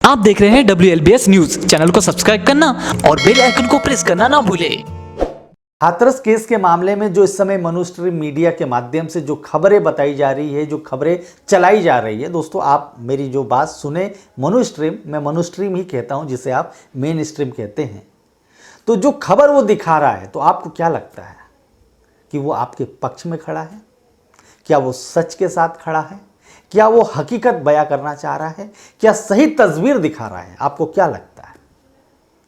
आप देख रहे हैं WLBS न्यूज। चैनल को सब्सक्राइब करना और बेल आइकन को प्रेस करना ना भूलें। हाथरस केस के मामले में जो इस समय मनुस्ट्रीम मीडिया के माध्यम से जो खबरें बताई जा रही है, जो खबरें चलाई जा रही है, दोस्तों आप मेरी जो बात सुने, मनुस्ट्रीम, मैं मनुस्ट्रीम ही कहता हूं, जिसे आप मेन स्ट्रीम कहते हैं। तो जो खबर वो दिखा रहा है, तो आपको क्या लगता है कि वो आपके पक्ष में खड़ा है? क्या वो सच के साथ खड़ा है? क्या वो हकीकत बयां करना चाह रहा है? क्या सही तस्वीर दिखा रहा है? आपको क्या लगता है?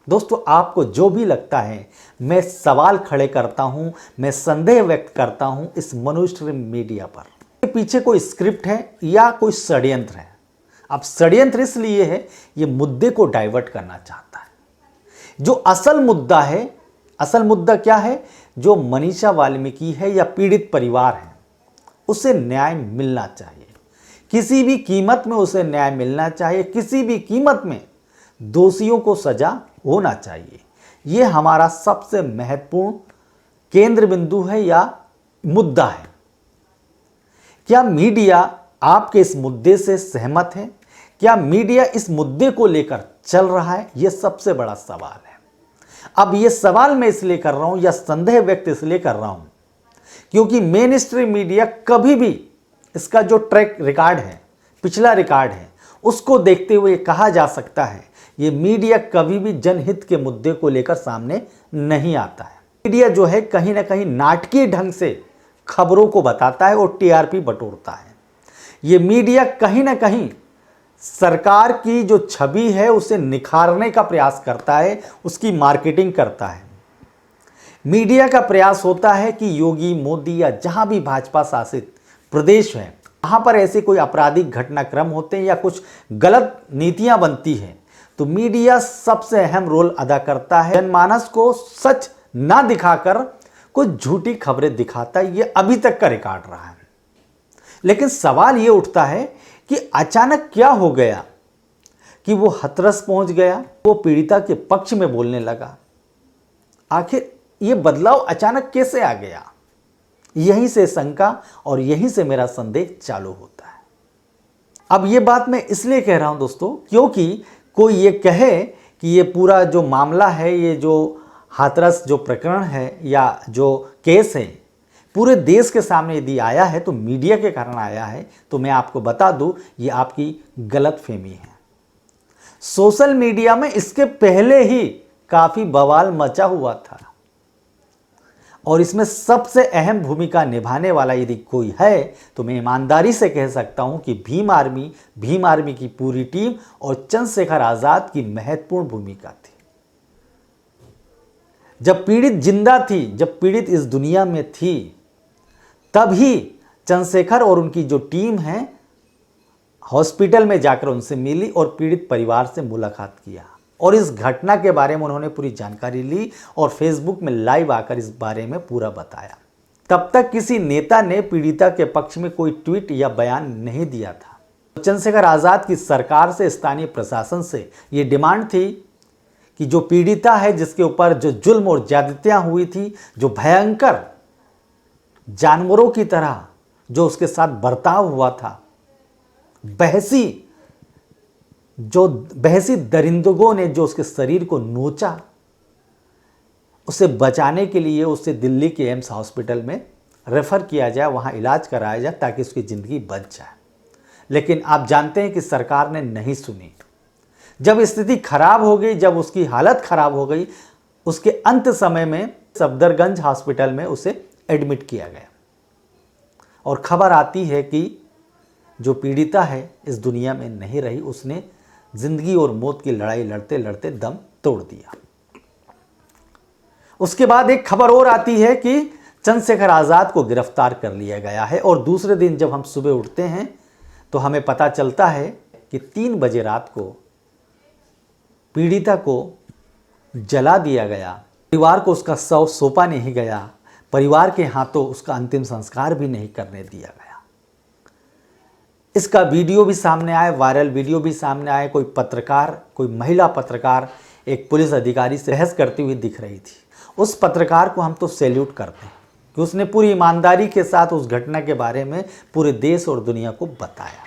दोस्तों आपको जो भी लगता है, मैं सवाल खड़े करता हूं, मैं संदेह व्यक्त करता हूं इस मनुस्ट्रीम मीडिया पर। इसके पीछे कोई स्क्रिप्ट है या कोई षड्यंत्र है? अब षड्यंत्र इसलिए है, ये मुद्दे को डाइवर्ट करना चाहता है। जो असल मुद्दा है, असल मुद्दा क्या है? जो मनीषा वाल्मीकि है या पीड़ित परिवार है, उसे न्याय मिलना चाहिए। किसी भी कीमत में उसे न्याय मिलना चाहिए, किसी भी कीमत में दोषियों को सजा होना चाहिए। यह हमारा सबसे महत्वपूर्ण केंद्र बिंदु है या मुद्दा है। क्या मीडिया आपके इस मुद्दे से सहमत है? क्या मीडिया इस मुद्दे को लेकर चल रहा है? यह सबसे बड़ा सवाल है। अब यह सवाल मैं इसलिए कर रहा हूं या संदेह व्यक्त इसलिए कर रहा हूं क्योंकि मेन स्ट्रीम मीडिया कभी भी इसका जो ट्रैक रिकॉर्ड है, पिछला रिकॉर्ड है, उसको देखते हुए कहा जा सकता है ये मीडिया कभी भी जनहित के मुद्दे को लेकर सामने नहीं आता है। मीडिया जो है कहीं ना कहीं नाटकीय ढंग से खबरों को बताता है और टीआरपी बटोरता है। ये मीडिया कहीं ना कहीं सरकार की जो छवि है उसे निखारने का प्रयास करता है, उसकी मार्केटिंग करता है। मीडिया का प्रयास होता है कि योगी, मोदी या जहां भी भाजपा शासित प्रदेश है, वहां पर ऐसे कोई आपराधिक घटनाक्रम होते हैं या कुछ गलत नीतियां बनती हैं, तो मीडिया सबसे अहम रोल अदा करता है। जनमानस को सच ना दिखाकर कुछ झूठी खबरें दिखाता है। ये अभी तक का रिकॉर्ड रहा है। लेकिन सवाल ये उठता है कि अचानक क्या हो गया कि वो हाथरस पहुंच गया, वो पीड़िता के पक्ष में बोलने लगा। आखिर ये बदलाव अचानक कैसे आ गया? यहीं से शंका और यहीं से मेरा संदेह चालू होता है। अब ये बात मैं इसलिए कह रहा हूं दोस्तों, क्योंकि कोई ये कहे कि ये पूरा जो मामला है, ये जो हाथरस जो प्रकरण है या जो केस है, पूरे देश के सामने यदि आया है तो मीडिया के कारण आया है, तो मैं आपको बता दूं ये आपकी गलतफहमी है। सोशल मीडिया में इसके पहले ही काफी बवाल मचा हुआ था और इसमें सबसे अहम भूमिका निभाने वाला यदि कोई है तो मैं ईमानदारी से कह सकता हूं कि भीम आर्मी की पूरी टीम और चंद्रशेखर आजाद की महत्वपूर्ण भूमिका थी। जब पीड़ित जिंदा थी, जब पीड़ित इस दुनिया में थी, तभी चंद्रशेखर और उनकी जो टीम है हॉस्पिटल में जाकर उनसे मिली और पीड़ित परिवार से मुलाकात किया और इस घटना के बारे में उन्होंने पूरी जानकारी ली और फेसबुक में लाइव आकर इस बारे में पूरा बताया। तब तक किसी नेता ने पीड़िता के पक्ष में कोई ट्वीट या बयान नहीं दिया था। चंद्रशेखर आजाद की सरकार से, स्थानीय प्रशासन से ये डिमांड थी कि जो पीड़िता है, जिसके ऊपर जो जुल्म और ज्यादतियां हुई थी, जो भयंकर जानवरों की तरह जो उसके साथ बर्ताव हुआ था, बहसी दरिंदगों ने जो उसके शरीर को नोचा, उसे बचाने के लिए उसे दिल्ली के एम्स हॉस्पिटल में रेफर किया जाए, वहां इलाज कराया जाए ताकि उसकी ज़िंदगी बच जाए। लेकिन आप जानते हैं कि सरकार ने नहीं सुनी। जब स्थिति खराब हो गई, जब उसकी हालत खराब हो गई, उसके अंत समय में सफदरगंज हॉस्पिटल में उसे एडमिट किया गया और खबर आती है कि जो पीड़िता है इस दुनिया में नहीं रही, उसने जिंदगी और मौत की लड़ाई लड़ते लड़ते दम तोड़ दिया। उसके बाद एक खबर और आती है कि चंद्रशेखर आजाद को गिरफ्तार कर लिया गया है और दूसरे दिन जब हम सुबह उठते हैं तो हमें पता चलता है कि 3 बजे रात को पीड़िता को जला दिया गया। परिवार को उसका शव सौंपा नहीं गया, परिवार के हाथों उसका अंतिम संस्कार भी नहीं करने दिया गया। इसका वीडियो भी सामने आया, वायरल वीडियो भी सामने आया। कोई पत्रकार, कोई महिला पत्रकार एक पुलिस अधिकारी से बहस करती हुई दिख रही थी। उस पत्रकार को हम तो सैल्यूट करते हैं कि उसने पूरी ईमानदारी के साथ उस घटना के बारे में पूरे देश और दुनिया को बताया।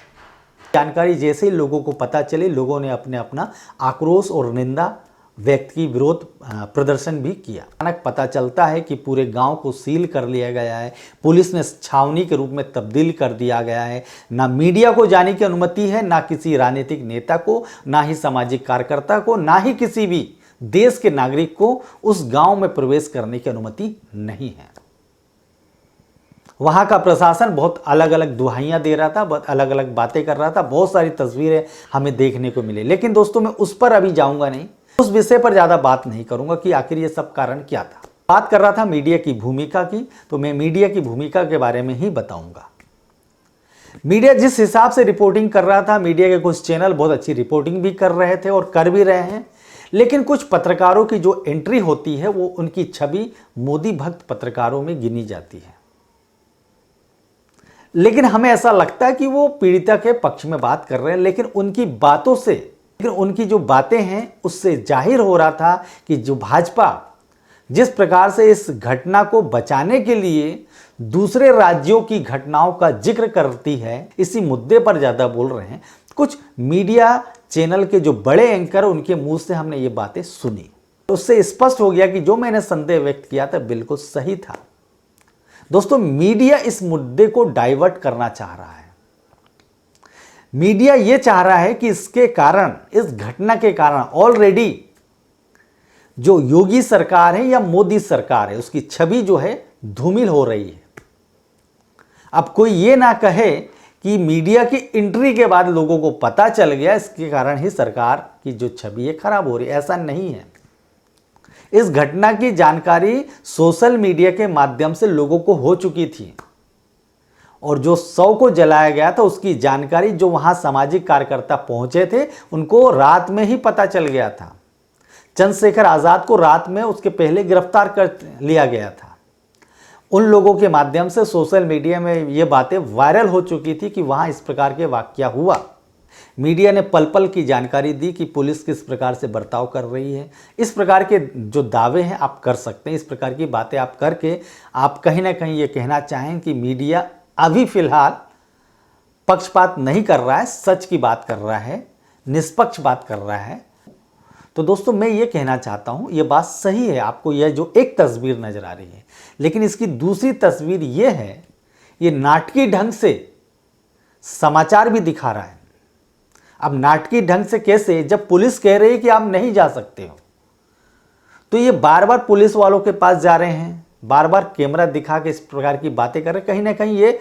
जानकारी जैसे ही लोगों को पता चली, लोगों ने अपने अपना आक्रोश और निंदा व्यक्त की, विरोध प्रदर्शन भी किया। अचानक पता चलता है कि पूरे गांव को सील कर लिया गया है, पुलिस ने छावनी के रूप में तब्दील कर दिया गया है। ना मीडिया को जाने की अनुमति है, ना किसी राजनीतिक नेता को, ना ही सामाजिक कार्यकर्ता को, ना ही किसी भी देश के नागरिक को उस गांव में प्रवेश करने की अनुमति नहीं है। वहाँ का प्रशासन बहुत अलग अलग दुहाइयाँ दे रहा था, बहुत अलग अलग बातें कर रहा था, बहुत सारी तस्वीरें हमें देखने को मिली। लेकिन दोस्तों, मैं उस पर अभी जाऊँगा नहीं, उस विषय पर ज़्यादा बात नहीं करूँगा कि आखिर ये सब कारण क्या था। बात कर रहा था मीडिया की भूमिका की, तो मैं मीडिया की भूमिका के बारे में ही बताऊँगा। मीडिया जिस हिसाब से रिपोर्टिंग कर रहा था, मीडिया के कुछ चैनल बहुत अच्छी रिपोर्टिंग भी कर रहे थे और कर भी रहे हैं, लेकिन कुछ पत्रकारों की जो एंट्री होती है वो उनकी छवि मोदी भक्त पत्रकारों में गिनी जाती है। लेकिन हमें ऐसा लगता है कि वो पीड़िता के पक्ष में बात कर रहे हैं, लेकिन उनकी बातों से, लेकिन उनकी जो बातें हैं उससे जाहिर हो रहा था कि जो भाजपा जिस प्रकार से इस घटना को बचाने के लिए दूसरे राज्यों की घटनाओं का जिक्र करती है, इसी मुद्दे पर ज़्यादा बोल रहे हैं। कुछ मीडिया चैनल के जो बड़े एंकर, उनके मुंह से हमने ये बातें सुनी, उससे स्पष्ट हो गया कि जो मैंने संदेह व्यक्त किया था बिल्कुल सही था। दोस्तों, मीडिया इस मुद्दे को डाइवर्ट करना चाह रहा है। मीडिया ये चाह रहा है कि इसके कारण, इस घटना के कारण ऑलरेडी जो योगी सरकार है या मोदी सरकार है, उसकी छवि जो है धूमिल हो रही है। अब कोई ये ना कहे कि मीडिया की एंट्री के बाद लोगों को पता चल गया, इसके कारण ही सरकार की जो छवि है खराब हो रही है, ऐसा नहीं है। इस घटना की जानकारी सोशल मीडिया के माध्यम से लोगों को हो चुकी थी और जो शव को जलाया गया था उसकी जानकारी जो वहां सामाजिक कार्यकर्ता पहुंचे थे उनको रात में ही पता चल गया था। चंद्रशेखर आजाद को रात में उसके पहले गिरफ्तार कर लिया गया था। उन लोगों के माध्यम से सोशल मीडिया में ये बातें वायरल हो चुकी थी कि वहां इस प्रकार के वाकया हुआ। मीडिया ने पल पल की जानकारी दी कि पुलिस किस प्रकार से बर्ताव कर रही है। इस प्रकार के जो दावे हैं आप कर सकते हैं, इस प्रकार की बातें आप करके आप कहीं ना कहीं ये कहना चाहें कि मीडिया अभी फिलहाल पक्षपात नहीं कर रहा है, सच की बात कर रहा है, निष्पक्ष बात कर रहा है। तो दोस्तों, मैं ये कहना चाहता हूँ, ये बात सही है, आपको यह जो एक तस्वीर नज़र आ रही है, लेकिन इसकी दूसरी तस्वीर ये है, ये नाटकीय ढंग से समाचार भी दिखा रहा है। अब नाटकीय ढंग से कैसे, जब पुलिस कह रही है कि आप नहीं जा सकते हो, तो ये बार बार पुलिस वालों के पास जा रहे हैं, बार बार कैमरा दिखा के इस प्रकार की बातें कर रहे हैं। कहीं ना कहीं ये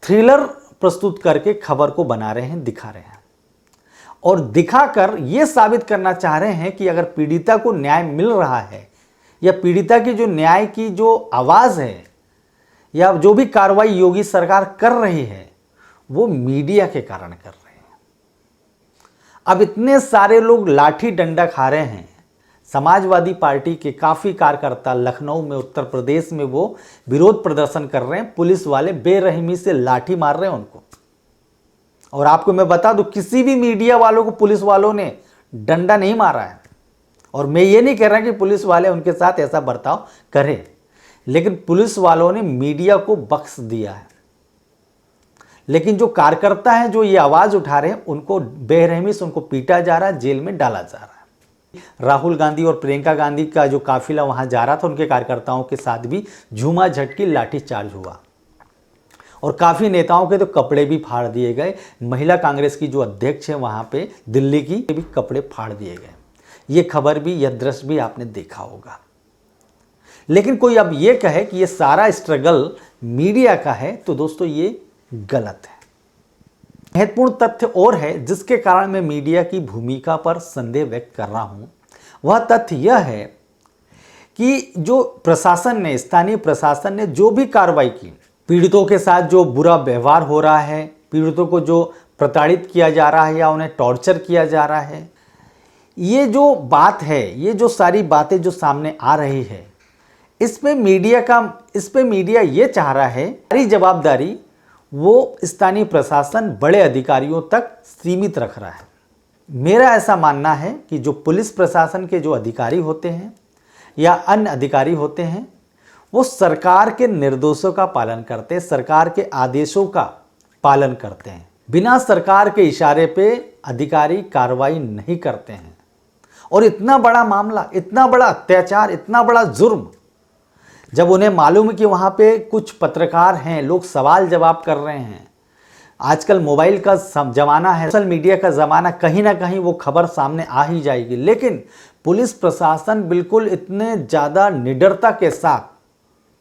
थ्रिलर प्रस्तुत करके खबर को बना रहे हैं, दिखा रहे हैं और दिखाकर ये साबित करना चाह रहे हैं कि अगर पीड़िता को न्याय मिल रहा है या पीड़िता की जो न्याय की जो आवाज़ है या जो भी कार्रवाई योगी सरकार कर रही है वो मीडिया के कारण कर रहे हैं। अब इतने सारे लोग लाठी डंडा खा रहे हैं। समाजवादी पार्टी के काफ़ी कार्यकर्ता लखनऊ में, उत्तर प्रदेश में वो विरोध प्रदर्शन कर रहे हैं, पुलिस वाले बेरहमी से लाठी मार रहे हैं उनको। और आपको मैं बता दूं, किसी भी मीडिया वालों को पुलिस वालों ने डंडा नहीं मारा है। और मैं ये नहीं कह रहा कि पुलिस वाले उनके साथ ऐसा बर्ताव करें, लेकिन पुलिस वालों ने मीडिया को बख्श दिया है। लेकिन जो कार्यकर्ता हैं जो ये आवाज़ उठा रहे हैं, उनको बेरहमी से उनको पीटा जा रहा है, जेल में डाला जा रहा है। राहुल गांधी और प्रियंका गांधी का जो काफिला वहां जा रहा था, उनके कार्यकर्ताओं के साथ भी झूमा झटकी लाठीचार्ज हुआ और काफ़ी नेताओं के तो कपड़े भी फाड़ दिए गए। महिला कांग्रेस की जो अध्यक्ष है वहां पे दिल्ली की, भी कपड़े फाड़ दिए गए। ये खबर भी, यह दृश्य भी आपने देखा होगा। लेकिन कोई अब ये कहे कि ये सारा स्ट्रगल मीडिया का है, तो दोस्तों ये गलत है। महत्वपूर्ण तथ्य और है जिसके कारण मैं मीडिया की भूमिका पर संदेह व्यक्त कर रहा हूं। वह तथ्य यह है कि जो प्रशासन ने, स्थानीय प्रशासन ने जो भी कार्रवाई की, पीड़ितों के साथ जो बुरा व्यवहार हो रहा है, पीड़ितों को जो प्रताड़ित किया जा रहा है या उन्हें टॉर्चर किया जा रहा है, ये जो बात है, ये जो सारी बातें जो सामने आ रही है, इस पे मीडिया ये चाह रहा है सारी जवाबदारी वो स्थानीय प्रशासन, बड़े अधिकारियों तक सीमित रख रहा है। मेरा ऐसा मानना है कि जो पुलिस प्रशासन के जो अधिकारी होते हैं या अन्य अधिकारी होते हैं, वो सरकार के निर्देशों का पालन करते हैं, सरकार के आदेशों का पालन करते हैं। बिना सरकार के इशारे पे अधिकारी कार्रवाई नहीं करते हैं। और इतना बड़ा मामला, इतना बड़ा अत्याचार, इतना बड़ा जुर्म, जब उन्हें मालूम है कि वहाँ पे कुछ पत्रकार हैं, लोग सवाल जवाब कर रहे हैं, आजकल मोबाइल का ज़माना है, सोशल मीडिया का ज़माना, कहीं ना कहीं वो खबर सामने आ ही जाएगी। लेकिन पुलिस प्रशासन बिल्कुल इतने ज़्यादा निडरता के साथ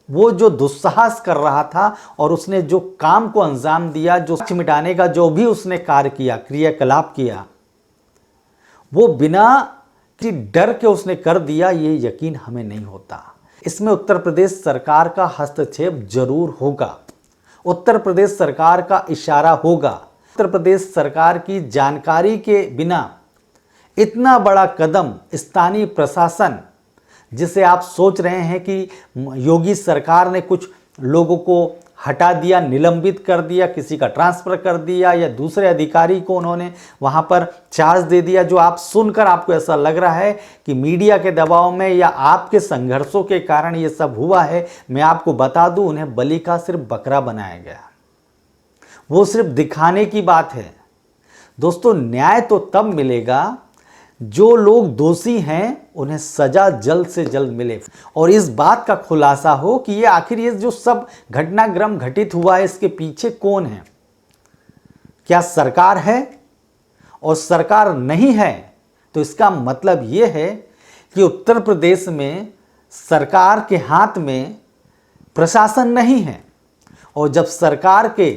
वो जो दुस्साहस कर रहा था और उसने जो काम को अंजाम दिया, जो मिटाने का जो भी उसने कार्य किया, क्रियाकलाप किया, वो बिना किसी डर के उसने कर दिया, ये यकीन हमें नहीं होता। इसमें उत्तर प्रदेश सरकार का हस्तक्षेप जरूर होगा, उत्तर प्रदेश सरकार का इशारा होगा। उत्तर प्रदेश सरकार की जानकारी के बिना इतना बड़ा कदम स्थानीय प्रशासन, जिसे आप सोच रहे हैं कि योगी सरकार ने कुछ लोगों को हटा दिया, निलंबित कर दिया, किसी का ट्रांसफ़र कर दिया या दूसरे अधिकारी को उन्होंने वहाँ पर चार्ज दे दिया, जो आप सुनकर आपको ऐसा लग रहा है कि मीडिया के दबाव में या आपके संघर्षों के कारण ये सब हुआ है। मैं आपको बता दूं, उन्हें बलि का सिर्फ बकरा बनाया गया, वो सिर्फ दिखाने की बात है। दोस्तों, न्याय तो तब मिलेगा जो लोग दोषी हैं उन्हें सजा जल्द से जल्द मिले और इस बात का खुलासा हो कि ये आखिर ये जो सब घटनाक्रम घटित हुआ है, इसके पीछे कौन है। क्या सरकार है? और सरकार नहीं है तो इसका मतलब ये है कि उत्तर प्रदेश में सरकार के हाथ में प्रशासन नहीं है। और जब सरकार के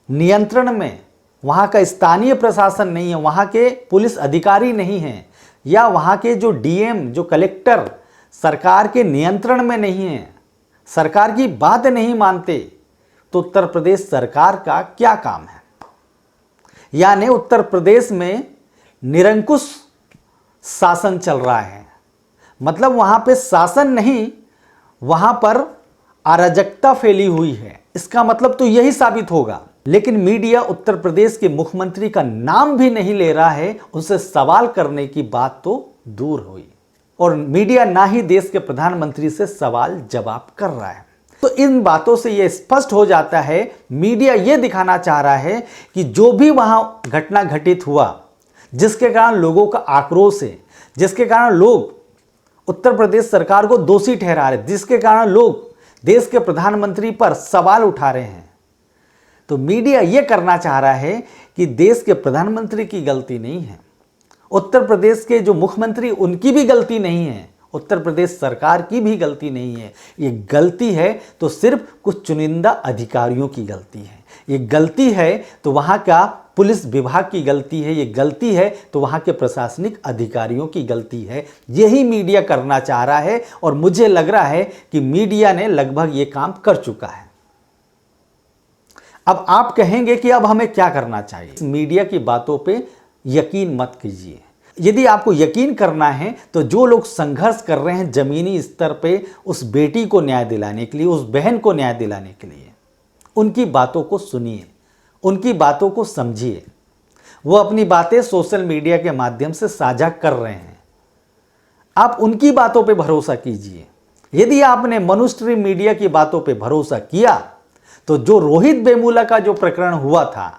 नियंत्रण में वहाँ का स्थानीय प्रशासन नहीं है, वहाँ के पुलिस अधिकारी नहीं हैं, या वहाँ के जो डीएम, जो कलेक्टर सरकार के नियंत्रण में नहीं हैं, सरकार की बात नहीं मानते, तो उत्तर प्रदेश सरकार का क्या काम है। यानी उत्तर प्रदेश में निरंकुश शासन चल रहा है, मतलब वहाँ पे शासन नहीं, वहाँ पर अराजकता फैली हुई है। इसका मतलब तो यही साबित होगा। लेकिन मीडिया उत्तर प्रदेश के मुख्यमंत्री का नाम भी नहीं ले रहा है, उनसे सवाल करने की बात तो दूर हुई। और मीडिया ना ही देश के प्रधानमंत्री से सवाल जवाब कर रहा है। तो इन बातों से यह स्पष्ट हो जाता है, मीडिया यह दिखाना चाह रहा है कि जो भी वहां घटना घटित हुआ, जिसके कारण लोगों का आक्रोश है, जिसके कारण लोग उत्तर प्रदेश सरकार को दोषी ठहरा रहे, जिसके कारण लोग देश के प्रधानमंत्री पर सवाल उठा रहे हैं, तो मीडिया यह करना चाह रहा है कि देश के प्रधानमंत्री की गलती नहीं है, उत्तर प्रदेश के जो मुख्यमंत्री उनकी भी गलती नहीं है, उत्तर प्रदेश सरकार की भी गलती नहीं है। ये गलती है तो सिर्फ कुछ चुनिंदा अधिकारियों की गलती है, ये गलती है तो वहाँ का पुलिस विभाग की गलती है, ये गलती है तो वहाँ के प्रशासनिक अधिकारियों की गलती है। यही मीडिया करना चाह रहा है और मुझे लग रहा है कि मीडिया ने लगभग ये काम कर चुका है। अब आप कहेंगे कि अब हमें क्या करना चाहिए। मीडिया की बातों पे यकीन मत कीजिए। यदि आपको यकीन करना है तो जो लोग संघर्ष कर रहे हैं जमीनी स्तर पे उस बेटी को न्याय दिलाने के लिए, उस बहन को न्याय दिलाने के लिए, उनकी बातों को सुनिए, उनकी बातों को समझिए। वो अपनी बातें सोशल मीडिया के माध्यम से साझा कर रहे हैं, आप उनकी बातों पे भरोसा कीजिए। यदि आपने मनुस्ट्रीम मीडिया की बातों पे भरोसा किया तो जो रोहित वेमुला का जो प्रकरण हुआ था,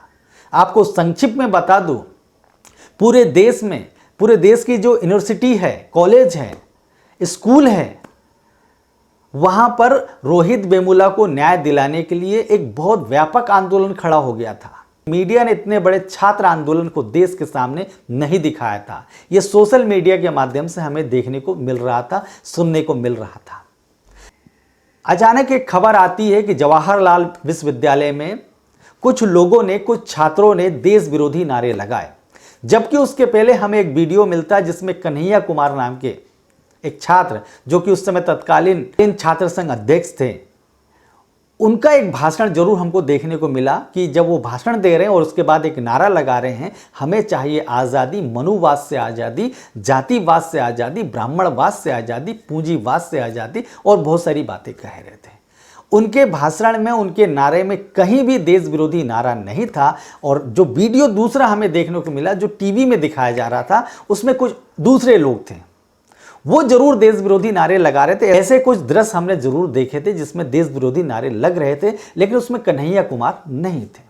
आपको संक्षिप्त में बता दूं, पूरे देश में, पूरे देश की जो यूनिवर्सिटी है, कॉलेज है, स्कूल है, वहां पर रोहित वेमुला को न्याय दिलाने के लिए एक बहुत व्यापक आंदोलन खड़ा हो गया था। मीडिया ने इतने बड़े छात्र आंदोलन को देश के सामने नहीं दिखाया था, यह सोशल मीडिया के माध्यम से हमें देखने को मिल रहा था, सुनने को मिल रहा था। अचानक एक खबर आती है कि जवाहरलाल विश्वविद्यालय में कुछ लोगों ने, कुछ छात्रों ने देश विरोधी नारे लगाए, जबकि उसके पहले हमें एक वीडियो मिलता है जिसमें कन्हैया कुमार नाम के एक छात्र, जो कि उस समय तत्कालीन छात्र संघ अध्यक्ष थे, उनका एक भाषण जरूर हमको देखने को मिला कि जब वो भाषण दे रहे हैं और उसके बाद एक नारा लगा रहे हैं, हमें चाहिए आज़ादी, मनुवाद से आज़ादी, जातिवाद से आज़ादी, ब्राह्मणवाद से आज़ादी, पूंजीवाद से आज़ादी, और बहुत सारी बातें कह रहे थे। उनके भाषण में, उनके नारे में कहीं भी देश विरोधी नारा नहीं था। और जो वीडियो दूसरा हमें देखने को मिला, जो टीवी में दिखाया जा रहा था, उसमें कुछ दूसरे लोग थे, वो जरूर देश विरोधी नारे लगा रहे थे। ऐसे कुछ दृश्य हमने जरूर देखे थे जिसमें देश विरोधी नारे लग रहे थे, लेकिन उसमें कन्हैया कुमार नहीं थे।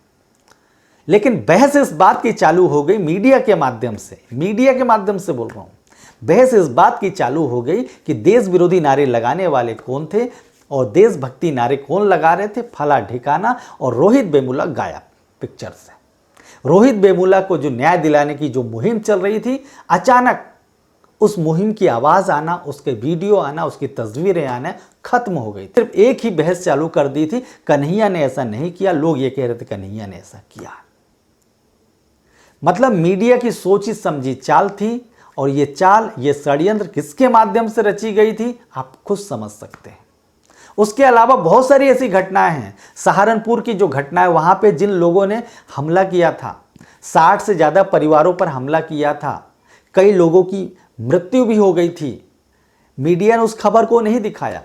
लेकिन बहस इस बात की चालू हो गई मीडिया के माध्यम से बोल रहा हूं, बहस इस बात की चालू हो गई कि देश विरोधी नारे लगाने वाले कौन थे और देशभक्ति नारे कौन लगा रहे थे, फला ठिकाना। और रोहित वेमुला गायब पिक्चर से। रोहित वेमुला को जो न्याय दिलाने की जो मुहिम चल रही थी, अचानक उस मुहिम की आवाज आना, उसके वीडियो आना, उसकी तस्वीरें आना खत्म हो गई। सिर्फ एक ही बहस चालू कर दी थी, कन्हैया ने ऐसा नहीं किया। लोग ये कह रहे थे कन्हैया ने ऐसा किया। मतलब मीडिया की सोची समझी चाल थी, और ये चाल, ये षड्यंत्र किसके माध्यम से रची गई थी आप खुद समझ सकते हैं। उसके अलावा बहुत सारी ऐसी घटनाएं हैं। सहारनपुर की जो घटना है, वहां पे जिन लोगों ने हमला किया था, 60 से ज़्यादा परिवारों पर हमला किया था, कई लोगों की मृत्यु भी हो गई थी। मीडिया ने उस खबर को नहीं दिखाया।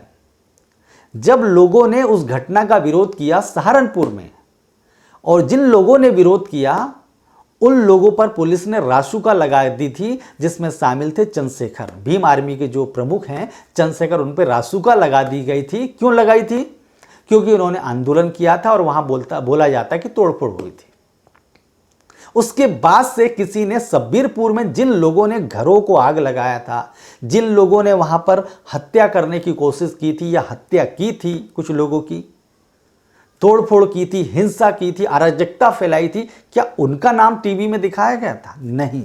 जब लोगों ने उस घटना का विरोध किया सहारनपुर में, और जिन लोगों ने विरोध किया उन लोगों पर पुलिस ने रासुका लगा दी थी, जिसमें शामिल थे चंद्रशेखर, भीम आर्मी के जो प्रमुख हैं चंद्रशेखर, उन पर रासुका लगा दी गई थी। क्यों लगाई थी? क्योंकि उन्होंने आंदोलन किया था और वहां बोला जाता है कि तोड़फोड़ हुई थी। उसके बाद से किसी ने सब्बीरपुर में जिन लोगों ने घरों को आग लगाया था, जिन लोगों ने वहां पर हत्या करने की कोशिश की थी या हत्या की थी, कुछ लोगों की तोड़फोड़ की थी, हिंसा की थी, अराजकता फैलाई थी, क्या उनका नाम टीवी में दिखाया गया था? नहीं।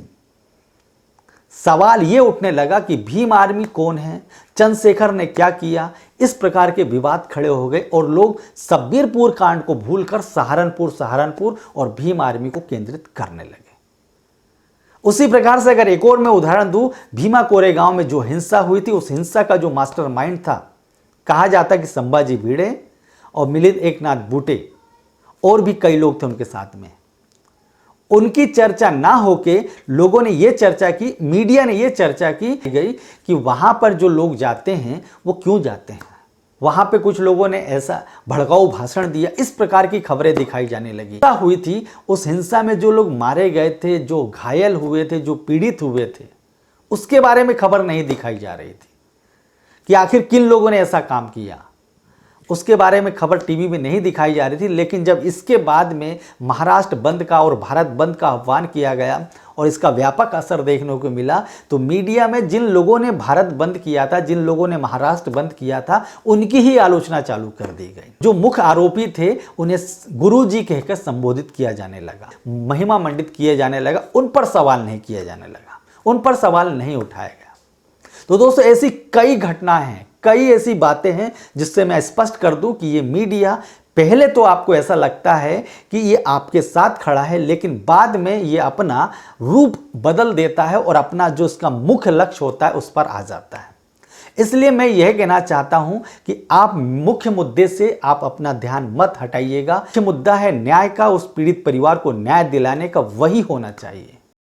सवाल यह उठने लगा कि भीम आर्मी कौन है, चंद्रशेखर ने क्या किया। इस प्रकार के विवाद खड़े हो गए और लोग सब्बीरपुर कांड को भूलकर सहारनपुर और भीम आर्मी को केंद्रित करने लगे। उसी प्रकार से अगर एक और मैं उदाहरण दूं, भीमा कोरेगांव में जो हिंसा हुई थी, उस हिंसा का जो मास्टरमाइंड था, कहा जाता कि संभाजी भिड़े और मिलिंद एकनाथ बूटे और भी कई लोग थे उनके साथ में। उनकी चर्चा ना होके लोगों ने ये चर्चा की, मीडिया ने ये चर्चा की गई कि वहां पर जो लोग जाते हैं वो क्यों जाते हैं, वहां पे कुछ लोगों ने ऐसा भड़काऊ भाषण दिया, इस प्रकार की खबरें दिखाई जाने लगी। हिंसा हुई थी, उस हिंसा में जो लोग मारे गए थे, जो घायल हुए थे, जो पीड़ित हुए थे, उसके बारे में खबर नहीं दिखाई जा रही थी कि आखिर किन लोगों ने ऐसा काम किया। उसके बारे में खबर टीवी में नहीं दिखाई जा रही थी। लेकिन जब इसके बाद में महाराष्ट्र बंद का और भारत बंद का आह्वान किया गया और इसका व्यापक असर देखने को मिला, तो मीडिया में जिन लोगों ने भारत बंद किया था, जिन लोगों ने महाराष्ट्र बंद किया था, उनकी ही आलोचना चालू कर दी गई। जो मुख्य आरोपी थे उन्हें गुरुजी कहकर संबोधित किया जाने लगा, महिमा मंडित किए जाने लगा, उन पर सवाल नहीं किया जाने लगा, उन पर सवाल नहीं उठाया गया। तो दोस्तों, ऐसी कई घटनाएं हैं, कई ऐसी बातें हैं जिससे मैं स्पष्ट कर दूं कि ये मीडिया, पहले तो आपको ऐसा लगता है कि ये आपके साथ खड़ा है, लेकिन बाद में ये अपना रूप बदल देता है और अपना जो इसका मुख्य लक्ष्य होता है उस पर आ जाता है। इसलिए मैं यह कहना चाहता हूं कि आप मुख्य मुद्दे से आप अपना ध्यान मत हटाइएगा। मुख्य मुद्दा है न्याय का, उस पीड़ित परिवार को न्याय दिलाने का, वही होना चाहिए।